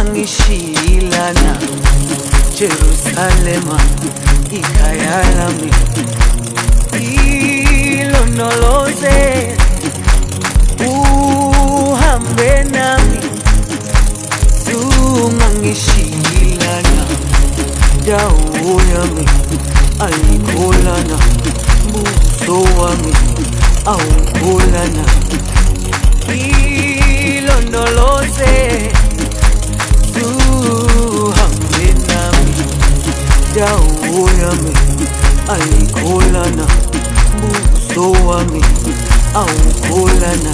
ungangishilana Jerusalema ikhaya lami ilondoloze uhambe nami ungangishilana dawo yami ayikholana buso wami awukholana ilondoloze uhambe nami dawo yami ayikholana buso wami awukholana